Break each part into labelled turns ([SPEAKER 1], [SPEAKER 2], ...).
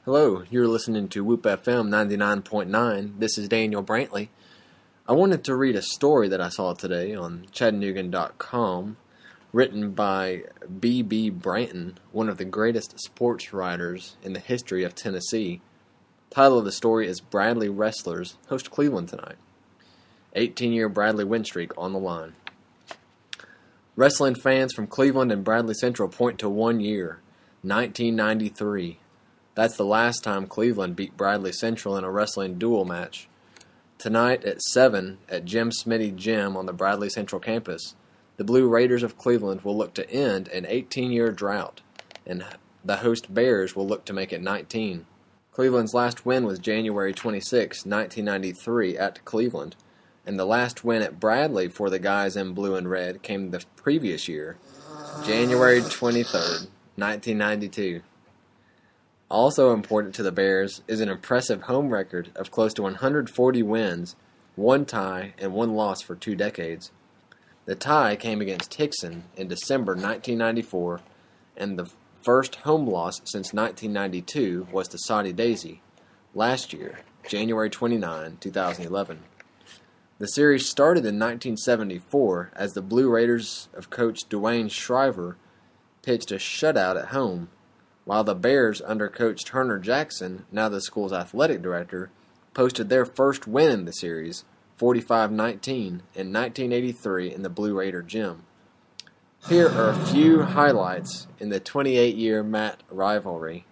[SPEAKER 1] Hello, you're listening to Whoop FM 99.9. This is Daniel Brantley. I wanted to read a story that I saw today on Chattanoogan.com, written by B.B. Branton, one of the greatest sports writers in the history of Tennessee. The title of the story is Bradley Wrestlers host Cleveland tonight. 18-year Bradley win streak on the line. Wrestling fans from Cleveland and Bradley Central point to 1 year, 1993. That's the last time Cleveland beat Bradley Central in a wrestling duel match. Tonight at 7 at Jim Smitty Gym on the Bradley Central campus, the Blue Raiders of Cleveland will look to end an 18-year drought, and the host Bears will look to make it 19. Cleveland's last win was January 26, 1993 at Cleveland, and the last win at Bradley for the guys in blue and red came the previous year, January 23rd, 1992. Also important to the Bears is an impressive home record of close to 140 wins, 1 tie, and 1 loss for 2 decades. The tie came against Hickson in December 1994, and the first home loss since 1992 was to Soddy Daisy last year, January 29, 2011. The series started in 1974 as the Blue Raiders of coach Dwayne Shriver pitched a shutout at home, while the Bears under coach Turner Jackson, now the school's athletic director, posted their first win in the series, 45-19, in 1983 in the Blue Raider Gym. Here are a few highlights in the 28-year MAT rivalry.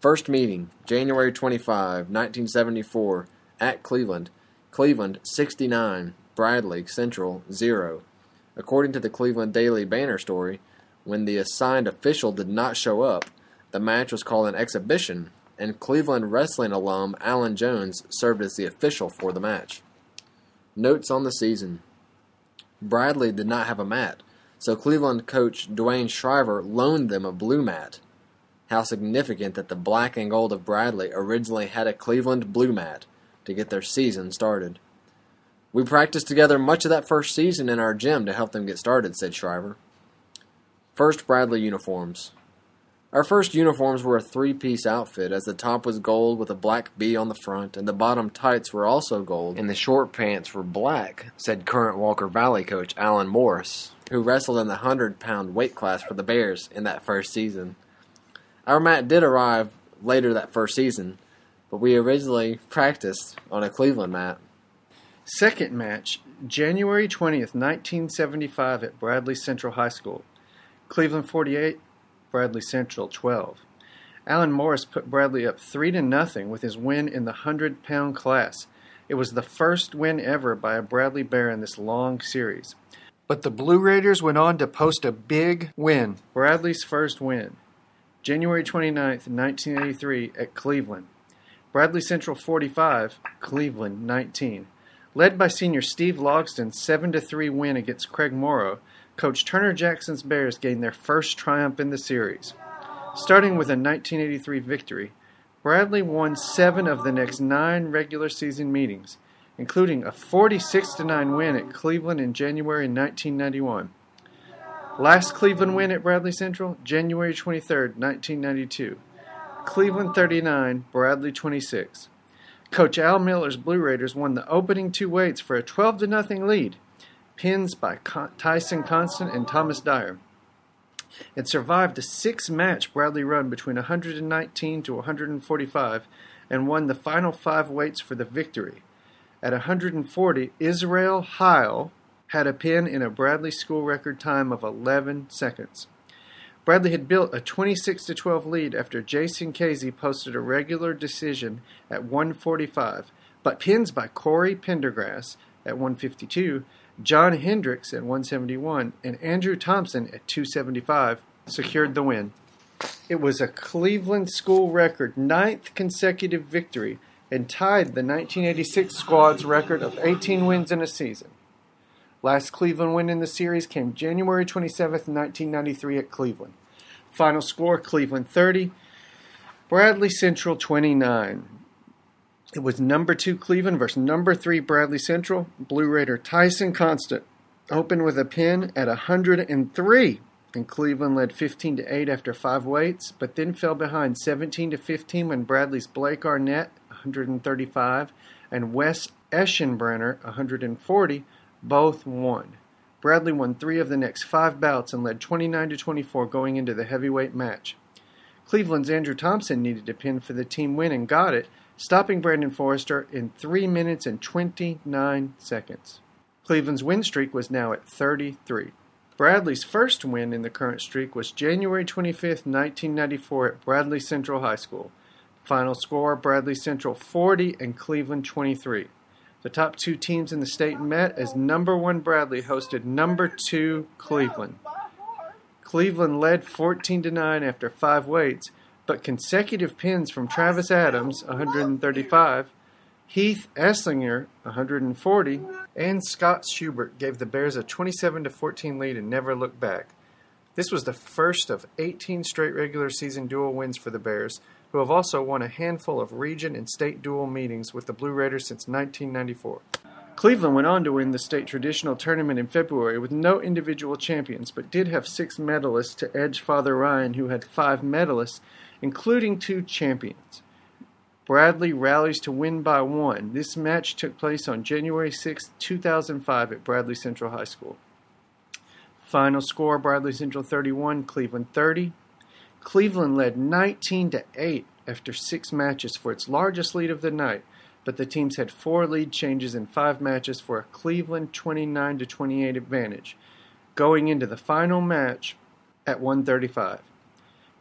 [SPEAKER 1] First meeting, January 25, 1974, at Cleveland. Cleveland 69, Bradley Central 0. According to the Cleveland Daily Banner story, when the assigned official did not show up, the match was called an exhibition, and Cleveland wrestling alum Alan Jones served as the official for the match. Notes on the season. Bradley did not have a mat, so Cleveland coach Dwayne Shriver loaned them a blue mat. How significant that the black and gold of Bradley originally had a Cleveland blue mat to get their season started. We practiced together much of that first season in our gym to help them get started, said Shriver. First Bradley uniforms. Our first uniforms were a 3-piece outfit, as the top was gold with a black B on the front, and the bottom tights were also gold, and the short pants were black, said current Walker Valley coach Alan Morris, who wrestled in the 100-pound weight class for the Bears in that first season. Our mat did arrive later that first season, but we originally practiced on a Cleveland mat.
[SPEAKER 2] Second match, January 20th, 1975 at Bradley Central High School. Cleveland 48, Bradley Central 12. Alan Morris put Bradley up 3-0 with his win in the 100-pound class. It was the first win ever by a Bradley Bear in this long series. But the Blue Raiders went on to post a big win. Bradley's first win, January 29th, 1983 at Cleveland. Bradley Central 45, Cleveland 19. Led by senior Steve Logsdon's 7-3 win against Craig Morrow, Coach Turner Jackson's Bears gained their first triumph in the series. Starting with a 1983 victory, Bradley won 7 of the next 9 regular season meetings, including a 46-9 win at Cleveland in January 1991. Last Cleveland win at Bradley Central, January 23, 1992. Cleveland 39, Bradley 26. Coach Al Miller's Blue Raiders won the opening 2 weights for a 12-0 lead. Pins by Tyson Constant and Thomas Dyer. It survived a 6-match Bradley run between 119 to 145 and won the final 5 weights for the victory. At 140, Israel Heil had a pin in a Bradley school record time of 11 seconds. Bradley had built a 26-12 lead after Jason Casey posted a regular decision at 145, but pins by Corey Pendergrass at 152, John Hendricks at 171, and Andrew Thompson at 275 secured the win. It was a Cleveland school record 9th consecutive victory and tied the 1986 squad's record of 18 wins in a season. Last Cleveland win in the series came January 27, 1993 at Cleveland. Final score, Cleveland 30, Bradley Central 29. It was number 2 Cleveland versus number 3 Bradley Central. Blue Raider Tyson Constant opened with a pin at 103. and Cleveland led 15-8 after 5 weights, but then fell behind 17-15 when Bradley's Blake Arnett, 135, and Wes Eschenbrenner, 140, both won. Bradley won 3 of the next 5 bouts and led 29-24 going into the heavyweight match. Cleveland's Andrew Thompson needed a pin for the team win and got it, stopping Brandon Forrester in 3 minutes and 29 seconds. Cleveland's win streak was now at 33. Bradley's first win in the current streak was January 25, 1994 at Bradley Central High School. Final score, Bradley Central 40 and Cleveland 23. The top 2 teams in the state met as number 1 Bradley hosted number 2 Cleveland. Cleveland led 14-9 after 5 weights, but consecutive pins from Travis Adams, 135, Heath Esslinger, 140, and Scott Schubert gave the Bears a 27-14 lead and never looked back. This was the first of 18 straight regular season dual wins for the Bears, who have also won a handful of region and state dual meetings with the Blue Raiders since 1994. Cleveland went on to win the state traditional tournament in February with no individual champions, but did have 6 medalists to edge Father Ryan, who had 5 medalists, including 2 champions. Bradley rallies to win by 1. This match took place on January 6, 2005 at Bradley Central High School. Final score, Bradley Central 31, Cleveland 30. Cleveland led 19-8 after 6 matches for its largest lead of the night, but the teams had 4 lead changes in 5 matches for a Cleveland 29-28 advantage, going into the final match at 1:35.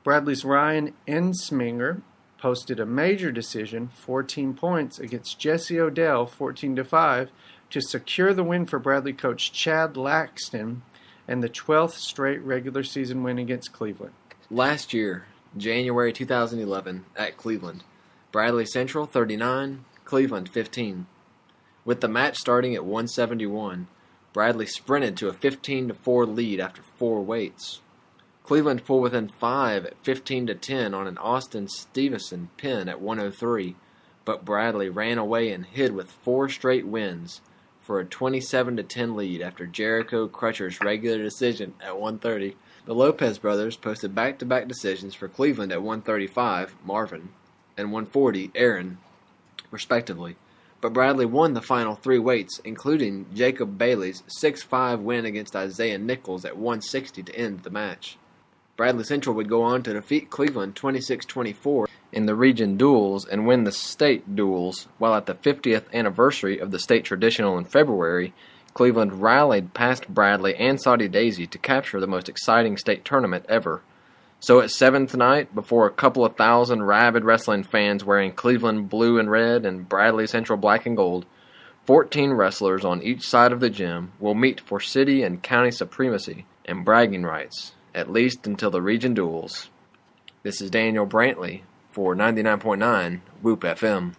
[SPEAKER 2] Bradley's Ryan Ensminger posted a major decision, 14 points, against Jesse Odell, 14-5, to secure the win for Bradley coach Chad Laxton and the 12th straight regular season win against Cleveland.
[SPEAKER 1] Last year, January 2011, at Cleveland, Bradley Central 39, Cleveland 15. With the match starting at 171, Bradley sprinted to a 15-4 lead after 4 weights. Cleveland pulled within 5 at 15-10 on an Austin Stevenson pin at 103, but Bradley ran away and hid with 4 straight wins for a 27-10 lead after Jericho Crutcher's regular decision at 130. The Lopez brothers posted back-to-back decisions for Cleveland at 135, Marvin, and 140, Aaron, respectively. But Bradley won the final 3 weights, including Jacob Bailey's 6-5 win against Isaiah Nichols at 160 to end the match. Bradley Central would go on to defeat Cleveland 26-24 in the region duels and win the state duels, while at the 50th anniversary of the state traditional in February, Cleveland rallied past Bradley and Saudi Daisy to capture the most exciting state tournament ever. So at 7th night, before a couple of thousand rabid wrestling fans wearing Cleveland blue and red and Bradley Central black and gold, 14 wrestlers on each side of the gym will meet for city and county supremacy and bragging rights, at least until the region duels. This is Daniel Brantley for 99.9 Whoop FM.